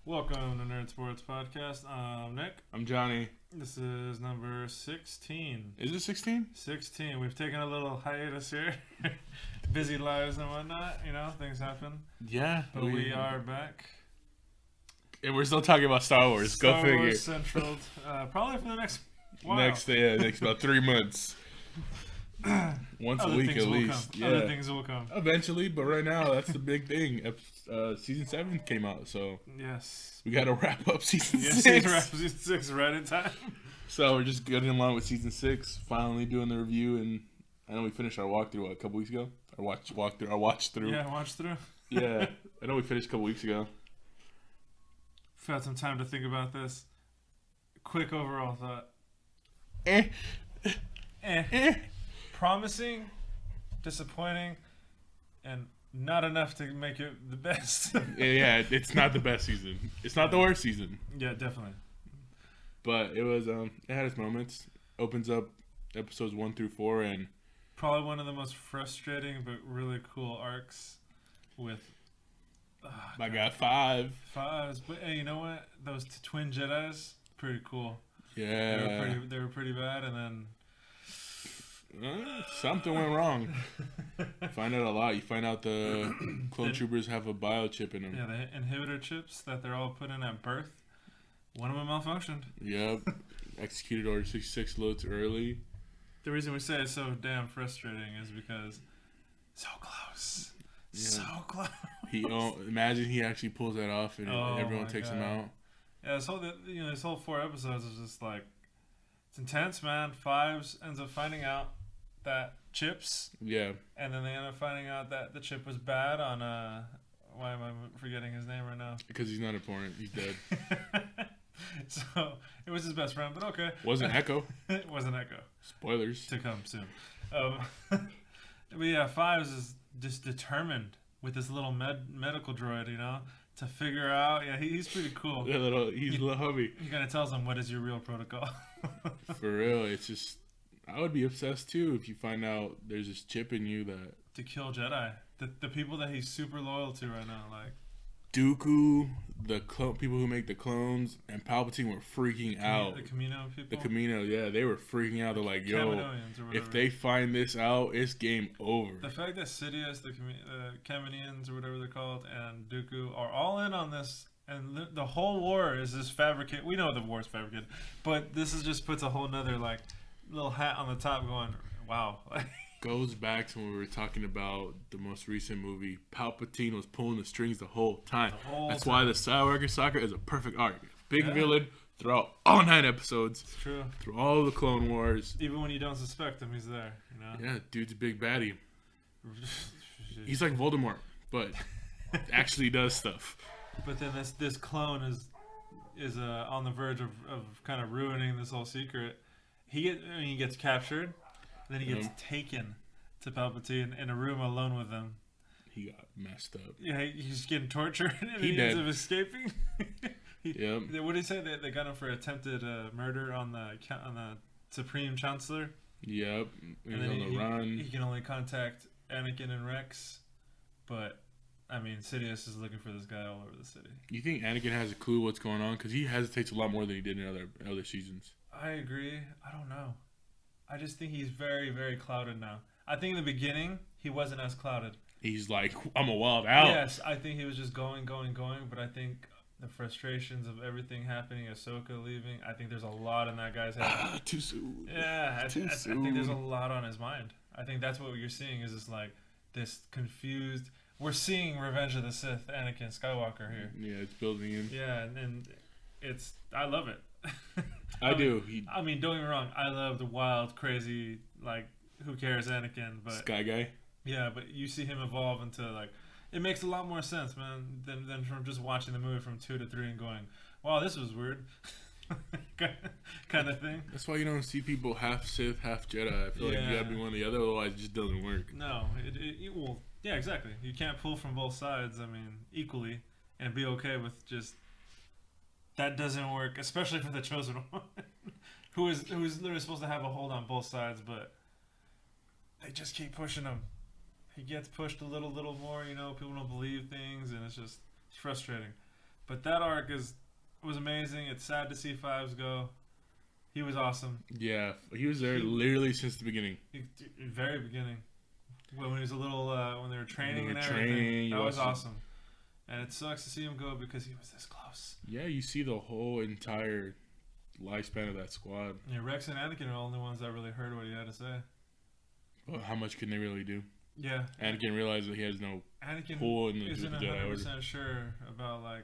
Welcome to Nerdsports Podcast. I'm Nick. I'm Johnny. This is number 16. Is it 16? 16. We've taken a little hiatus here. Busy lives and whatnot, things happen. Yeah. But we are back. And we're still talking about Star Wars. Go figure. Star Wars Central. Probably for the next while. Next about 3 months. Once a week at least. Yeah. Other things will come. Eventually, but right now, that's the big thing. Season 7 came out, so yes, we got to wrap up season 6. Wrap season 6 right in time. So we're just getting along with season 6, finally doing the review, and I know we finished our walkthrough a couple weeks ago. Our watch through. Yeah, watch through. Yeah, I know we finished a couple weeks ago. I've had some time to think about this. Quick overall thought. Promising, disappointing, and not enough to make it the best. Yeah, it's not the best season. It's not the worst season. Yeah, definitely. But it was it had its moments. Opens up episodes 1 through 4, and probably one of the most frustrating but really cool arcs with. I got 5. 5s, but hey, you know what? Those twin Jedis, pretty cool. Yeah, they were pretty bad, and then. Something went wrong. Find out a lot. You find out the clone troopers have a biochip in them. Yeah, the inhibitor chips that they're all put in at birth. One of them malfunctioned. Yep. Executed Order 66 loads early. The reason we say it's so damn frustrating is because so close. Yeah. So close. Imagine he actually pulls that off and everyone takes him out. Yeah, this whole 4 episodes is just like, it's intense, man. 5s ends up finding out that chips. Yeah. And then they end up finding out that the chip was bad on why am I forgetting his name right now? Because he's not important. He's dead. So it was his best friend, but okay. Wasn't Echo. It wasn't Echo. Spoilers to come soon. But yeah, 5s is just determined with this little medical droid, to figure out. Yeah, he's pretty cool. He's a little hubby. He kind of tells him what is your real protocol. For real, it's just, I would be obsessed too if you find out there's this chip in you that to kill Jedi, the people that he's super loyal to right now, like Dooku, the people who make the clones, and Palpatine were freaking out. The Camino people. The Camino, yeah, they were freaking out. They're like, "Yo, if they find this out, it's game over." The fact that Sidious, the Kaminoans or whatever they're called, and Dooku are all in on this. And the whole war is just fabricated. We know the war is fabricated, but this is just puts a whole nother like little hat on the top. Going, wow. Goes back to when we were talking about the most recent movie. Palpatine was pulling the strings the whole time. That's why the Skywalker Saga is a perfect arc. Big villain throughout all 9 episodes. It's true. Through all the Clone Wars. Even when you don't suspect him, he's there. Yeah, dude's a big baddie. He's like Voldemort, but actually does stuff. But then this clone is on the verge of kind of ruining this whole secret. He gets captured, and then he gets taken to Palpatine in a room alone with them. He got messed up. Yeah, he's getting tortured, and he ends up escaping. Yep. What did he say? They got him for attempted murder on the Supreme Chancellor. Yep. He's and then on the run. He can only contact Anakin and Rex, but. I mean, Sidious is looking for this guy all over the city. You think Anakin has a clue what's going on? Because he hesitates a lot more than he did in other seasons. I agree. I don't know. I just think he's very, very clouded now. I think in the beginning, he wasn't as clouded. He's like, I'm a wild out. Yes, I think he was just going. But I think the frustrations of everything happening, Ahsoka leaving, I think there's a lot in that guy's head. Too soon. Yeah, I think there's a lot on his mind. I think that's what you're seeing is just like this confused... We're seeing Revenge of the Sith, Anakin Skywalker here. Yeah, it's building in. Yeah, and it's... I love it. I do. I mean, don't get me wrong. I love the wild, crazy, like, who cares Anakin, but... Sky guy? Yeah, but you see him evolve into, like... It makes a lot more sense, man, than from just watching the movie from 2 to 3 and going, wow, this was weird. kind of thing. That's why you don't see people half Sith, half Jedi. I feel like you gotta be one or the other, otherwise it just doesn't work. No, it will... Yeah, exactly. You can't pull from both sides, I mean, equally, and be okay with just... That doesn't work, especially for the Chosen One, who is literally supposed to have a hold on both sides, but they just keep pushing him. He gets pushed a little more, people don't believe things, and it's frustrating. But that arc was amazing. It's sad to see Fives go. He was awesome. Yeah, he was there literally since the beginning. Very beginning. When he was a little, when they were training and everything. That was awesome. And it sucks to see him go because he was this close. Yeah, you see the whole entire lifespan of that squad. Yeah, Rex and Anakin are the only ones that really heard what he had to say. Well, how much can they really do? Yeah. Anakin realized that he has no pull in the isn't Jedi Order. 100% sure about, like,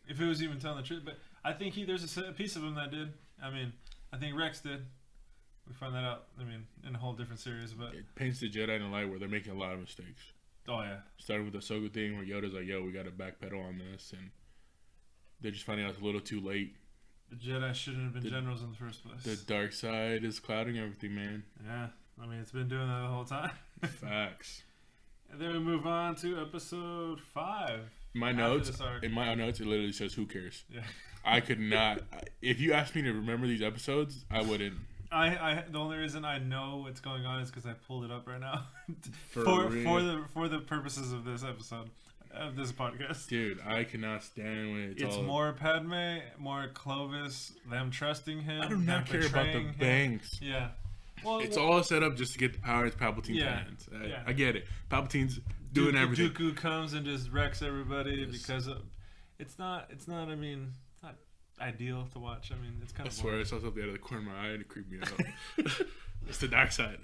if he was even telling the truth. But I think there's a piece of him that did. I mean, I think Rex did. We find that out, I mean, in a whole different series. But it paints the Jedi in a light where they're making a lot of mistakes. Oh, yeah. Starting with the Ahsoka thing where Yoda's like, yo, we got to backpedal on this. And they're just finding out it's a little too late. The Jedi shouldn't have been generals in the first place. The dark side is clouding everything, man. Yeah. I mean, it's been doing that the whole time. Facts. And then we move on to episode 5. In my notes, it literally says, who cares? Yeah. I could not. If you asked me to remember these episodes, I wouldn't. The only reason I know what's going on is because I pulled it up right now for the purposes of this episode of this podcast. Dude, I cannot stand when it's all... more Padme, more Clovis, them trusting him. I do not care about the banks. Yeah, it's all set up just to get the power into Palpatine's hands. I get it. Palpatine's doing everything. Dooku comes and just wrecks everybody because it's not. I mean. Ideal to watch. I mean, it's kind of. I swear, I saw something out of the corner of my eye and it creeped me out. It's the dark side.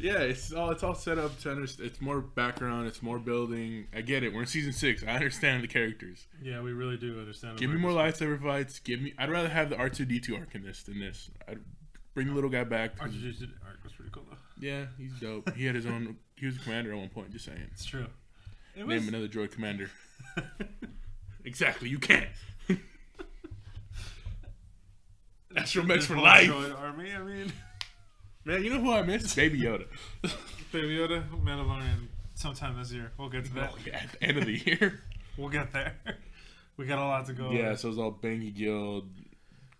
Yeah, it's all set up to understand. It's more background. It's more building. I get it. We're in season 6. I understand the characters. Yeah, we really do understand. Give me more lightsaber fights. I'd rather have the R2-D2 arc in this than this. I'd bring the little guy back. R2-D2 arc was pretty cool though. Yeah, he's dope. He had his own. He was a commander at one point. Just saying. It's true. Name another droid commander. Exactly. You can't. Astromechs for life. Army, I mean. Man, you know who I miss? Baby Yoda. Baby Yoda, Mandalorian, sometime this year. We'll get to that. Yeah, at the end of the year. We'll get there. We got a lot to go. Yeah, so it's all Bangy Guild.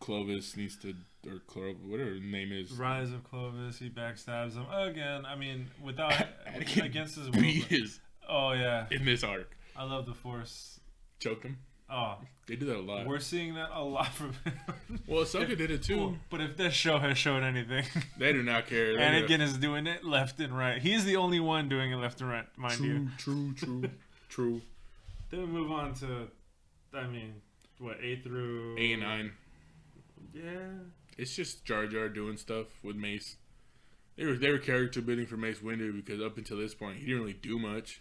Clovis needs to, or whatever his name is. Rise of Clovis. He backstabs him again. I mean, without against his will. Oh yeah. In this arc. I love the Force. Choke him. Oh, they do that a lot. We're seeing that a lot from him. Well, Ahsoka did it too. Well, but if this show has showed anything, they do not care. Anakin is doing it left and right. He's the only one doing it left and right, mind you. True. Then we move on to, I mean, what, 8 through 8 and 9. Yeah. It's just Jar Jar doing stuff with Mace. They were character building for Mace Windu because up until this point he didn't really do much.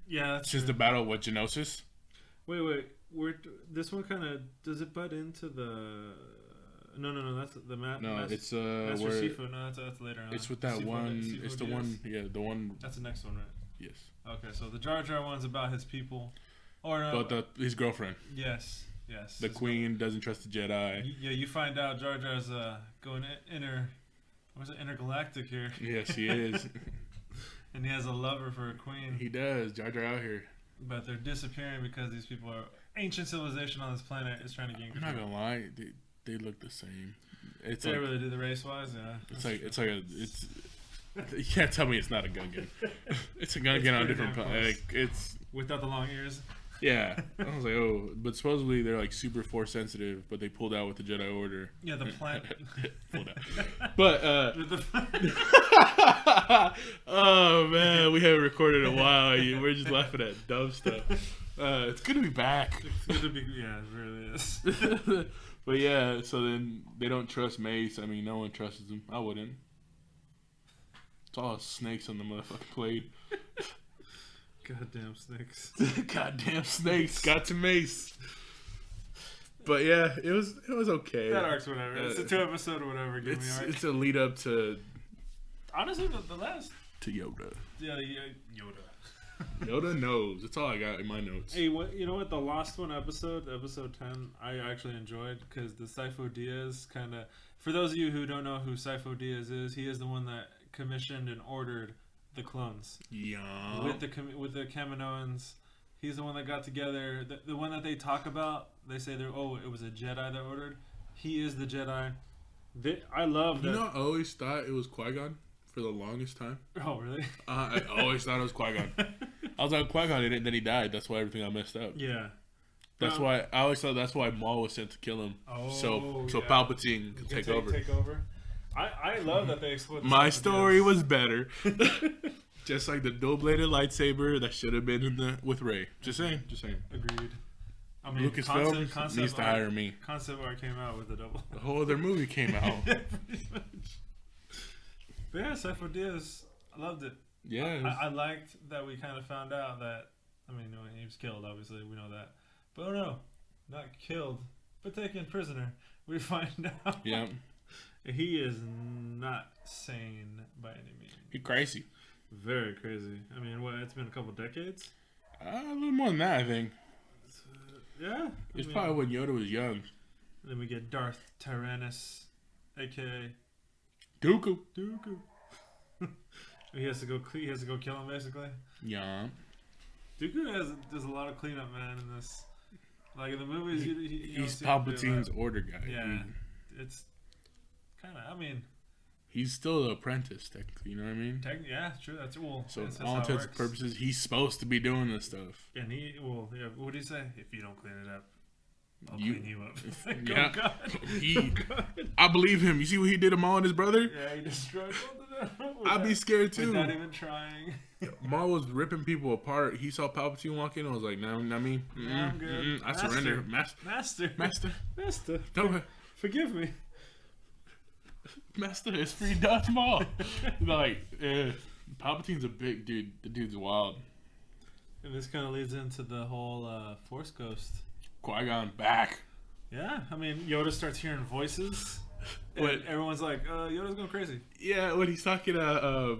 Yeah, that's since true. The battle with Geonosis. Wait. This one kind of does it butt into the? No. That's the No, it's Master Sifu. No, that's later on. It's with that Sifu, one. Sifu it's the Diaz. One. Yeah, the one. That's the next one, right? Yes. Okay, so the Jar Jar one's about his people, or no? But his girlfriend. Yes. The Queen doesn't trust the Jedi. You find out Jar Jar's going intergalactic here. Yes, he is. And he has a lover for a queen. He does. Jar Jar out here. But they're disappearing because these people are ancient civilization on this planet is trying to gain control. I'm not gonna lie, they look the same. It's they really do the race wise, yeah. It's you can't tell me it's not a Gungan. It's a Gungan on a different planet. It's without the long ears. Yeah, I was like, oh, but supposedly they're like super force sensitive, but they pulled out with the Jedi Order. Yeah, the planet pulled out. But oh man, we haven't recorded in a while. We're just laughing at dumb stuff. It's good to be back. It's good to be. Yeah, it really is. But yeah, so then they don't trust Mace. I mean, no one trusts him. I wouldn't. It's all snakes on the motherfucking plate. Goddamn snakes. Goddamn snakes. Got to Mace. But yeah, it was okay. That arc's whatever. It's a 2-episode or whatever. It's a lead up to. Honestly, the last. To Yoda. Yeah, Yoda. Yoda knows. That's all I got in my notes. Hey, you know what? The last one episode 10, I actually enjoyed because the Sifo Dyas kind of. For those of you who don't know who Sifo Dyas is, he is the one that commissioned and ordered the clones. Yeah. With the Kaminoans. He's the one that got together. The one that they talk about, they say it was a Jedi that ordered. He is the Jedi. I love that. You know, I always thought it was Qui-Gon for the longest time. Oh, really? I always thought it was Qui-Gon. I was on Qui-Gon and then he died. That's why everything got messed up. Yeah. That's why I always thought that's why Maul was sent to kill him. Oh, so Palpatine could take over. Take over. I love that they explored. My story was better. Just like the dual-bladed lightsaber that should have been with Rey. Just saying. Agreed. I mean, Lucasfilm needs to hire me. Concept art came out with a double. A whole other movie came out. Yeah, pretty much. But yeah, Cypher Diaz, I loved it. Yeah. I liked that we kind of found out that, I mean, he was killed, obviously, we know that. But oh no, not killed, but taken prisoner. We find out. Yeah. He is not sane by any means. He's crazy. Very crazy. I mean, what? It's been a couple decades? A little more than that, I think. Yeah. It's probably when Yoda was young. Then we get Darth Tyrannus, a.k.a. Dooku. He has to go kill him, basically. Yeah. Dooku does a lot of cleanup, man, in this. Like, in the movies, he's Palpatine's order guy. Yeah. It's kind of, I mean... He's still the apprentice, technically, you know what I mean? Yeah, true, that's cool. So, all intents and purposes, he's supposed to be doing this stuff. And what do you say? If you don't clean it up, I'll clean you up. Yeah. God. I believe him. You see what he did to Maul and his brother? Yeah, he destroyed both of them. I'd be scared too. Without even trying. Maul was ripping people apart. He saw Palpatine walk in and was like, no, not me. I'm good. I surrender. Master. Don't forgive me. Master is free Darth Maul. Like, Palpatine's a big dude. The dude's wild. And this kind of leads into the whole Force Ghost. Qui-Gon back. Yeah, I mean, Yoda starts hearing voices. And everyone's like, Yoda's going crazy. Yeah, when he's talking to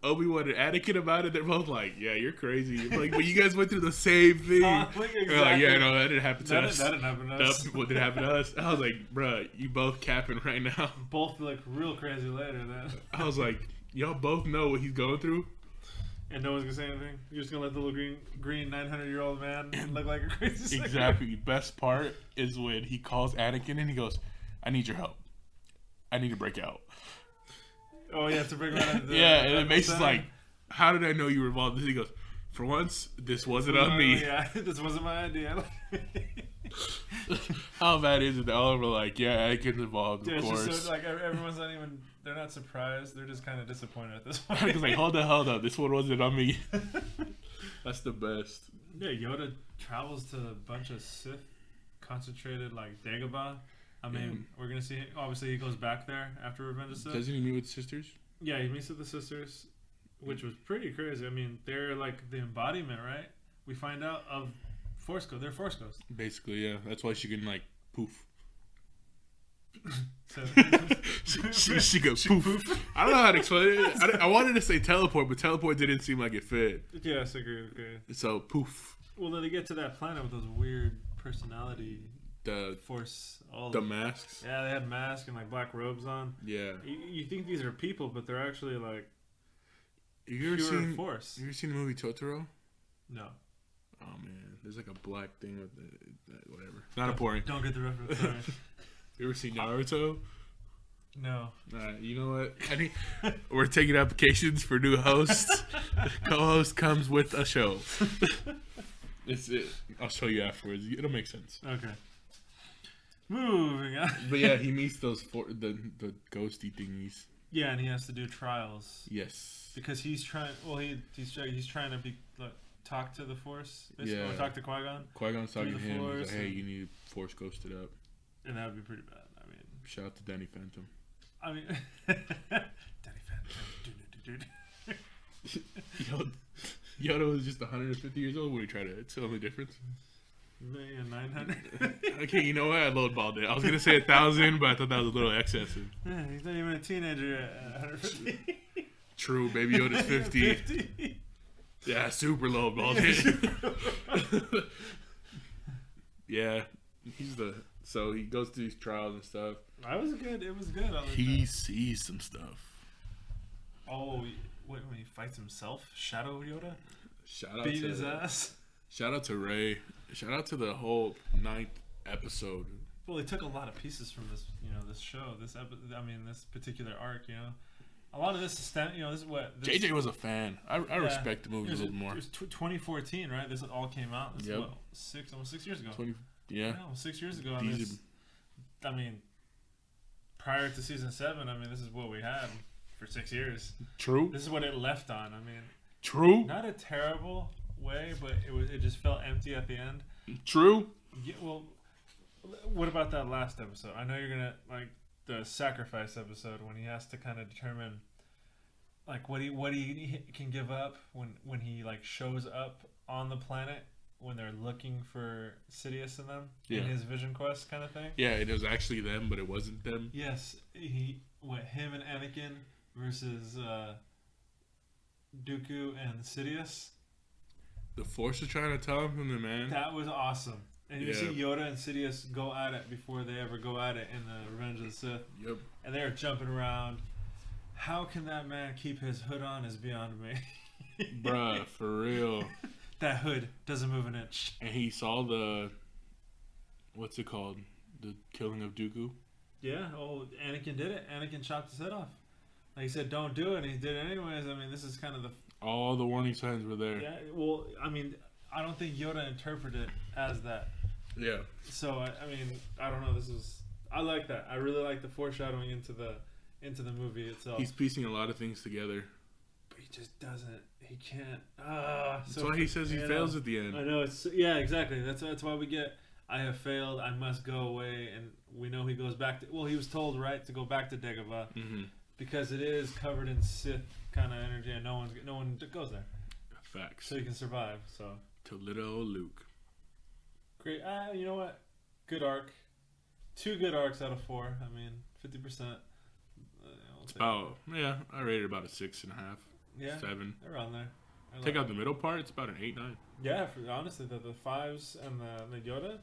Obi-Wan and Anakin about it, they're both like, yeah, you're crazy. Like, but you guys went through the same thing. Exactly. They're like, yeah, no, that didn't happen to us. That didn't happen to us. What did happen to us? I was like, bruh, you both capping right now. Both look real crazy later then. I was like, y'all both know what he's going through. And no one's going to say anything? You're just going to let the little green 900-year-old man look like a crazy psycho? Exactly. Best part is when he calls Anakin and he goes, I need your help. I need to break out. Oh, yeah, to bring out the... Yeah, and then Mason's like, how did I know you were involved in this? He goes, for once, this wasn't on me. Yeah, this wasn't my idea. How bad is it that all of them are like, yeah, Anakin's involved, of course. Just so, like, everyone's not even... They're not surprised. They're just kind of disappointed at this point. Anakin's like, hold the hell up. This one wasn't on me. That's the best. Yeah, Yoda travels to a bunch of Sith concentrated, like, Dagobah. I mean, we're going to see... Obviously, he goes back there after Revenge of the Sith. Doesn't he meet with the sisters? Yeah, he meets with the sisters, which was pretty crazy. I mean, they're like the embodiment, right? We find out of Force Ghost. They're Force Ghosts. Basically, yeah. That's why she can, like, poof. she goes poof. I don't know how to explain it. I wanted to say teleport, but teleport didn't seem like it fit. Yes, agreed. So, poof. Well, then they get to that planet with those weird personality... the masks. Yeah, they had masks and like black robes on. Yeah. You think these are people, but they're actually like you ever seen Force. You ever seen the movie Totoro? No. Oh man, there's like a black thing with whatever. Not important. Don't get the reference. Sorry. You ever seen Naruto? No. You know what? We're taking applications for new hosts. Co-host comes with a show. It's it. I'll show you afterwards. It'll make sense. Okay. Moving on. But yeah, he meets those the ghosty thingies. Yeah, and he has to do trials. Yes. Because he's trying. Well, he's trying to talk to the Force. Basically, or talk to Qui-Gon. Qui-Gon's talking to him. He's like, hey, you need Force ghosted up. And that would be pretty bad. I mean. Shout out to Danny Phantom. I mean. Danny Phantom. Yoda was just 150 years old when he tried to tell the difference. 1,900,000. Okay, you know what? I lowballed it. I was gonna say 1,000, but I thought that was a little excessive. Yeah, he's not even a teenager yet. 150. True, Baby Yoda's 50. 50. Yeah, super lowballed it. Yeah, so he goes through these trials and stuff. That was good. It was good. He sees some stuff. Oh, when he fights himself, Shadow Yoda. Beat his ass. Shout out to Rey. Shout out to the whole 9th episode. Well, they took a lot of pieces from this, this show, this particular arc, A lot of this is this is what JJ was a fan. I respect the movie a little more. It was 2014, right? This all came out. This yep. Almost 6 years ago. Yeah, almost 6 years ago. I mean, prior to season 7, I mean, this is what we had for 6 years. True. This is what it left on. I mean, true. Not a terrible way, but it just felt empty at the end. True. Yeah, well, what about that last episode? I know you're gonna like the sacrifice episode when he has to kind of determine like what he can give up when he like shows up on the planet when they're looking for Sidious and them in his vision quest kind of thing. Yeah, it was actually them, but it wasn't them. Yes, him and Anakin versus Dooku and Sidious. The Force is trying to tell him from the man. That was awesome. And you see Yoda and Sidious go at it before they ever go at it in the Revenge of the Sith. Yep. And they're jumping around. How can that man keep his hood on is beyond me. Bruh, for real. That hood doesn't move an inch. And he saw the... What's it called? The killing of Dooku? Yeah, Anakin did it. Anakin chopped his head off. Like he said, don't do it, and he did it anyways. I mean, this is kind of the... All the warning signs were there. Yeah, well, I mean, I don't think Yoda interpreted it as that. Yeah. So, I mean, I don't know. I like that. I really like the foreshadowing into the movie itself. He's piecing a lot of things together. But he just doesn't. He can't. That's why he says he fails at the end. I know. Yeah, exactly. That's why we get, I have failed. I must go away. And we know he goes back to, well, he was told, right, to go back to Dagobah. Mm-hmm. Because it is covered in Sith kind of energy and no one goes there. Facts. So you can survive. So. To little Luke. Great. You know what? Good arc. 2 good arcs out of 4. I mean, 50%. It's about, I rated it about a 6.5. Yeah. 7. Around there. Take out the middle part, it's about an 8, 9. Yeah, honestly, the 5s and the Yoda.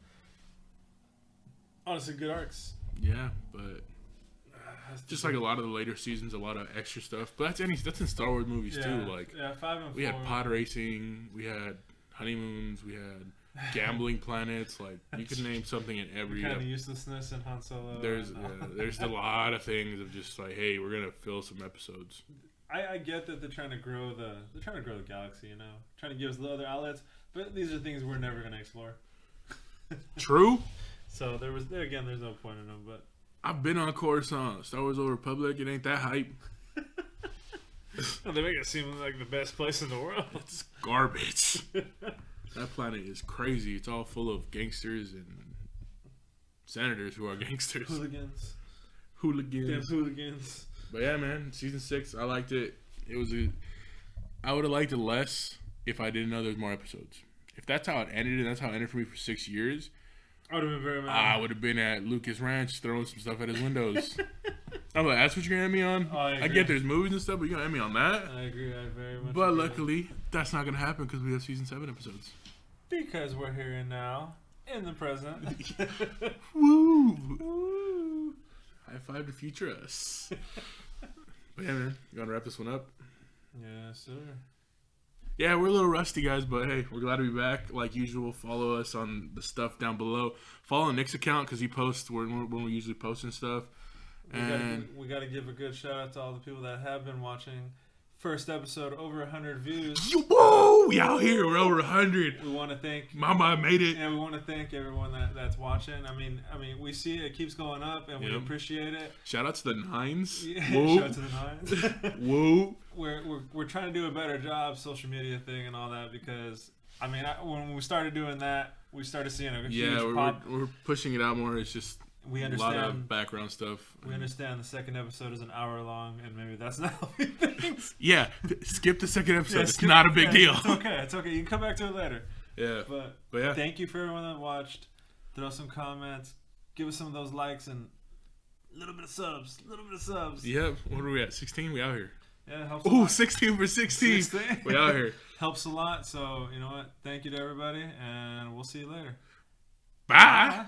Honestly, good arcs. Yeah, but just like a lot of the later seasons, a lot of extra stuff. But that's in Star Wars movies too. Like 5 and 4. We had pod racing, we had honeymoons, we had gambling planets. Like you could name something in every kind of uselessness in Han Solo. There's a lot of things of just like, hey, we're gonna fill some episodes. I get that they're trying to grow the galaxy, trying to give us other outlets, but these are things we're never gonna explore. True. So there's no point in them. But I've been on Coruscant, Star Wars Old Republic. It ain't that hype. Well, they make it seem like the best place in the world. It's garbage. That planet is crazy. It's all full of gangsters and senators who are gangsters. Hooligans. Damn hooligans. But yeah, man, season 6, I liked it. I would have liked it less if I didn't know there's more episodes. If that's how it ended, and that's how it ended for me for 6 years, I would have been very mad. I would have been at Lucas Ranch throwing some stuff at his windows. I'm like, that's what you're going to end me on? I get there's movies and stuff, but you're going to end me on that? I agree. I very much But agree. luckily, that's not going to happen because we have season 7 episodes. Because we're here and now, in the present. Woo! Woo! High five to future us. But yeah, man, you want to wrap this one up? Yes, sir. Yeah, we're a little rusty, guys, but hey, we're glad to be back. Like usual, follow us on the stuff down below. Follow Nick's account because he posts when we're usually posting stuff. We got to give a good shout out to all the people that have been watching. First episode, over 100 views. Whoa! We out here. We're over 100. We want to thank... Mama made it. Yeah, we want to thank everyone that's watching. I mean, we see it keeps going up, and we appreciate it. Shout out to the 9s. Yeah, whoa. Shout out to the 9s. Whoa. We're trying to do a better job, social media thing and all that, because, I mean, when we started doing that, we started seeing a huge pop. We're pushing it out more. It's just... We understand a lot of background stuff. We understand the second episode is an hour long, and maybe that's not how we think. Yeah, skip the second episode. It's not a big deal. It's okay. You can come back to it later. Yeah. But yeah. Thank you for everyone that watched. Throw some comments. Give us some of those likes and a little bit of subs. Yep. What are we at? 16? We out here. Yeah, it helps a lot. 16 for 16. We out here. Helps a lot. So, you know what? Thank you to everybody, and we'll see you later. Bye.